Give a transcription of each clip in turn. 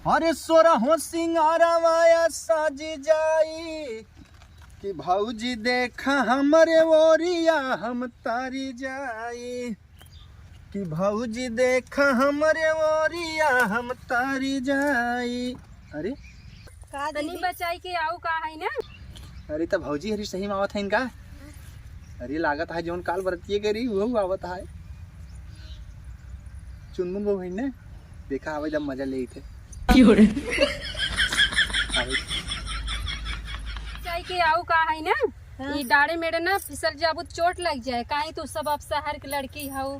अरे सोरहो सिंगारवाया सज जाई कि भौजी देखा हमरे ओरिया हम तारी जाई कि भौजी देखा हमरे ओरिया हम तारी जाई। अरे का तनी बचाई के आऊ का है ना। अरे तो भौजी हरी सही में आवत है इनका। अरे लागत है जौन काल बरतिये करी वो आवत है। चुनमुन वो ने देखा आवे जब मजा ले थे बचाई के आऊ का है ना। ये डाड़े मेरे ना फिसल जाबू चोट लग जाए काहे तू सब अब शहर की लड़की हऊ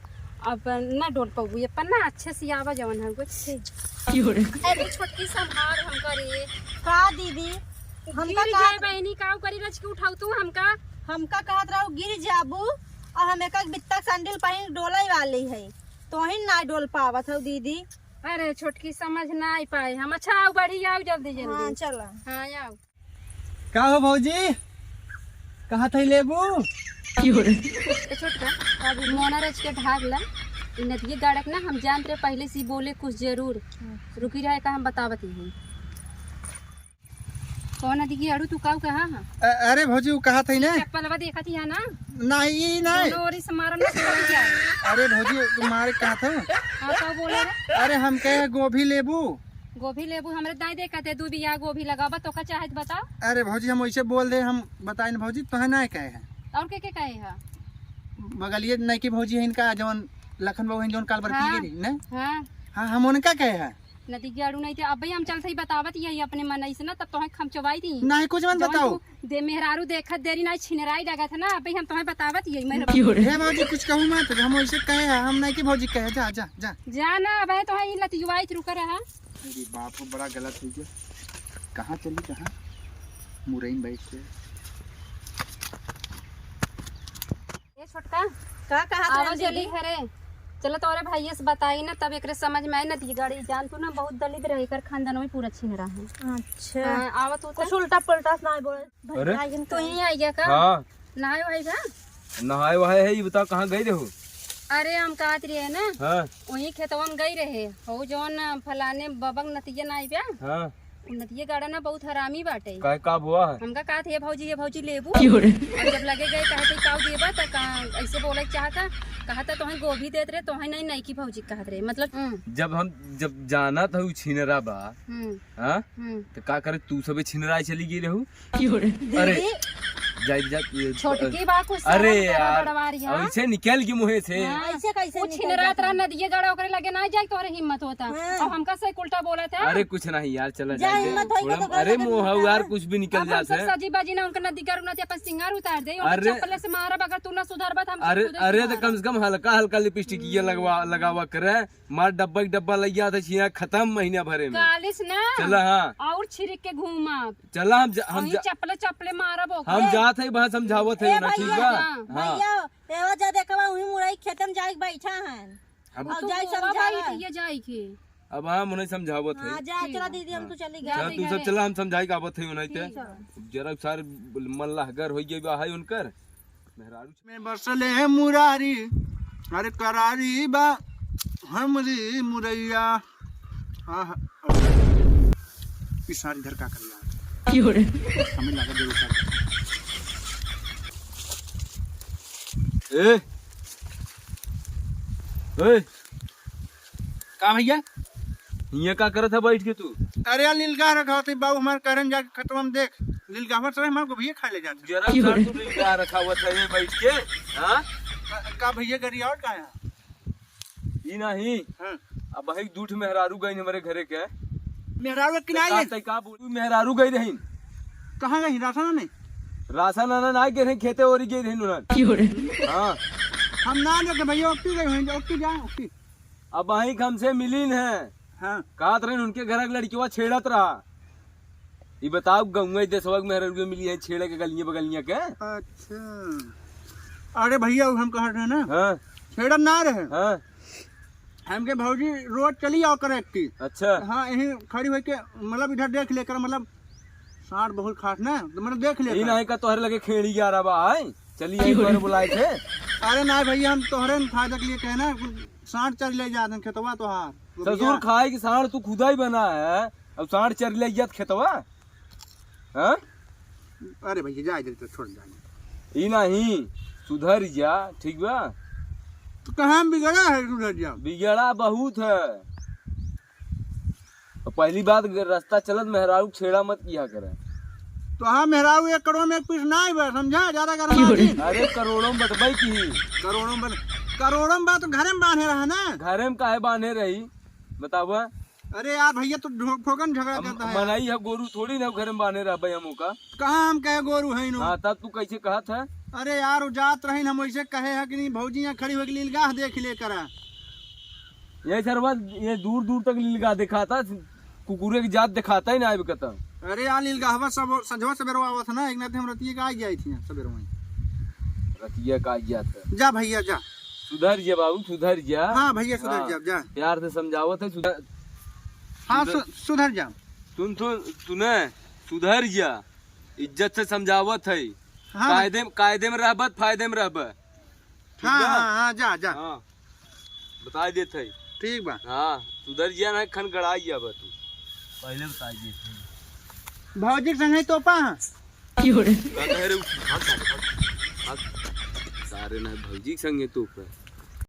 अब ना डोल पाबू ये पन्ना अच्छे से आवा जवन है कुछ अरे छोटकी संभार हम करे का दीदी हमका का बहनी काऊ करी रच के उठाऊ तू हमका कहत रहो गिर जाबू और हम एक बित्ता सैंडल पहन डोले वाली है तो ही ना डोल पावत हो दीदी। अरे छोटकी समझ ना आई पाए हम। अच्छा आओ बढ़ी आओ जल्दी जल्दी। हाँ चलो। हाँ आओ का हो भौजी कहा थे लेबू छोटका अब मोना रच के ढाक ला नदिये गाड़क ना हम जानते रहे पहले से बोले कुछ जरूर रुकी रहे का हम बतावत ही कौन नदी की अड़ू तू काऊ कहा। अरे भौजी वो कहा थे ना चप्पलवा देखा थी है ना नहीं नहीं और इस मारा ना जाए। अरे भौजी तुम्हारे कहा था। हाँ तो बोले रे अरे हम कहे गोभी लेबू गोभी लेबू हमरे दाई देखा थे दू बिया गोभी लगावा तो का चाहे बताओ। अरे भौजी हम वैसे बोल दे हम बताए ना भौजी तो है ना कहे है और के कहे है बगलिए नहीं की भौजी है इनका जवन लखन बाबू है जवन काल बरती हाँ, गई ना। हाँ हाँ हम उनका कहे है नदी की अड़ू नहीं थे अब भाई हम चलते ही बतावत यही अपने मन से ना तब तुम्हें खमचवाई थी नहीं कुछ मत बताओ दे मेहरारू देखत देरी ना छिनराई लगा था ना अभी हम तुम्हें बतावत यही मैं हे भौजी कुछ कहूँ मत हम वैसे कहे है हम नहीं की भौजी कहे जा जा जा जाना अब है तो ही लतियुवाई रुका रहा। मेरी बाप को बड़ा गलत हो गया। कहाँ चली कहाँ मुरैन बैठ के ये छोटका का कहा आवाज जल्दी करे चलो तोरे भाई से बताई ना तब एक समझ में आई ना दी गाड़ी जान तू ना बहुत दलित रही कर खानदान में पूरा छीन रहा है। अच्छा आवत तो कुछ उल्टा पुल्टा ना बोले अरे तो ही आई गया का हाँ नहाए भाई का नहाए वहाए है ये बताओ कहाँ गई रहो। अरे हम कहत रहे ना हाँ वही खेतवा में गई रहे हो जौन फलाने बबंग नतिया ना आई ब्या हाँ नतिया गाड़ा ना बहुत हरामी बाटे काय का हुआ है हमका कहत हे भौजी लेबू और जब लगे गए कहते काऊ देबा त ऐसे बोले चाहता कहता तो गोभी देत रहे तो नहीं की भौजी कहत रहे मतलब जब जाना था छिनरा बा हाँ हम्म तो का करे तू सबे छिनराई चली गई रहू। अरे जा छोटकी बा कुछ अरे यार ऐसे निकल की मुहे से ऐसे कैसे वो छिनरात रहा नदिये गाड़ा ओकरे लगे ना जाए तोरे हिम्मत होता और हमका से उल्टा बोला था। अरे कुछ नहीं यार चला जा हिम्मत होई तो अरे मुँह यार कुछ भी निकल जाते है। सजी बाजी ना उनका नदी गाड़ ना अपन सिंगार उतार दे अरे चप्पल से मारा अगर तू ना सुधारबा हम अरे तो कम से कम हल्का हल्का लिपस्टिक ये लगावा करे मार डब्बा लग गया था छिया खत्म महीना भरे में कालिस ना चला। हाँ और छिड़क के घूमा चला हम चप्पले मारा हम जात है वहाँ समझावत है ना ठीक बा। भैया एवा जा देखवा उही मुरई खेत में जाके बैठा है और जाई समझावा ये जाई के अब हम उन्हें समझावत है। हां जा चला दीदी हम तो चली चल गए तू सब चला हम समझाई का आवत है उन्हें ते जरा सारे मन लहगर हो गई बा है उनकर मेहरारू में बसले है मुरारी अरे करारी बा हमरी मुरैया। हाँ इस सारी घर का कर रहा हमें लगा जरूर ए का भैया ये का करत है बैठ के तू। अरे यार नीलगा रखा होती बाबू हमारे करन जाके खतवा में देख नीलगावर से हमारे को भैया खा ले जाते जरा सा तू नीलगा रखा हुआ था ये बैठ के। हाँ का भैया गरिया और का है ई नहीं हाँ अब भाई दूठ मेहरारू गई हमारे घरे के मेहरारू किनारे का बोलू मेहरारू गई रही कहाँ गई राशन नहीं राशन आना ना गए रही खेते और गई रही उन्होंने। हाँ हम ना लोग भैया ओक्टी गए हैं ओक्टी जाए ओक्टी अब वही हमसे मिलीन है। हाँ कहा रहे उनके घर की लड़की छेड़त रहा ये बताओ गंगा देशवा मेहरारू मिली है छेड़े के गलियां बगलियां के। अच्छा अरे भैया हम कह रहे हैं ना हाँ छेड़न ना रहे हाँ हमके भौजी रोज चली आओ करे की। अच्छा हाँ यही खड़ी हुई के मतलब इधर देख लेकर मतलब साठ बहुत खास ना तो मैंने देख लिया। ये नहीं का तोहरे लगे खेड़ी ग्यारह बा चलिए बुलाए थे। अरे ना भैया हम तोहरे फायदा के लिए कहना सांड चर ले जाते खेतवा तोहार ससुर खाए कि सांड तू खुदा ही बना है, अब सांड चर ले जात खेतवा। हाँ अरे भैया जा इधर तो छोड़ जाए ई नहीं सुधर जा, ठीक बा। तो कहाँ बिगड़ा है सुधर जा? बिगड़ा बहुत है। और पहली बात रास्ता चलत मेहरारू छेड़ा मत किया करे। तो हाँ मेहरारू 1 करोड़ में एक पीस ना बस, समझा? ज्यादा कर अरे करोड़ों में बटबाई की करोड़ों में बात तो घरे में बांधे रहा ना। घरे में काहे बांधे रही बतावा। अरे यार भैया तो ठोकन झगड़ा करता है। मनाई है गोरू थोड़ी ना घर में बांधे रह भाई हमू का। कहाँ हम कहे गोरू है नो? हाँ तब तू कैसे कहा था? अरे यार वो जात रही हम वैसे कहे है कि नहीं भौजी यहाँ खड़ी हो लीलगाह देख ले करा। ये सरवा ये दूर दूर तक लीलगाह दिखाता, कुकुरे की जात दिखाता ही ना आए कहता। अरे यार लीलगाहवा सब संझवा सवेरवा आवत है ना, एक नाते हम रतिये का आई जाई थी सवेर वहीं। रतिया का जात है। जा भैया जा, सुधर जा बाबू सुधर जा। हाँ भैया सुधर जा, जा प्यार से समझावत है सुधर। हाँ सुधर जा। तूने सुधर जा, इज्जत से समझावत है। हाँ कायदे में रहबत फायदे में रहब। हाँ हाँ जा जा। हाँ बता देते है। ठीक बा। हाँ सुधर जा ना खन गड़ाई जा तू पहले बता देते। भौजी के संगे तोपा सारे ना भौजी के संगे तो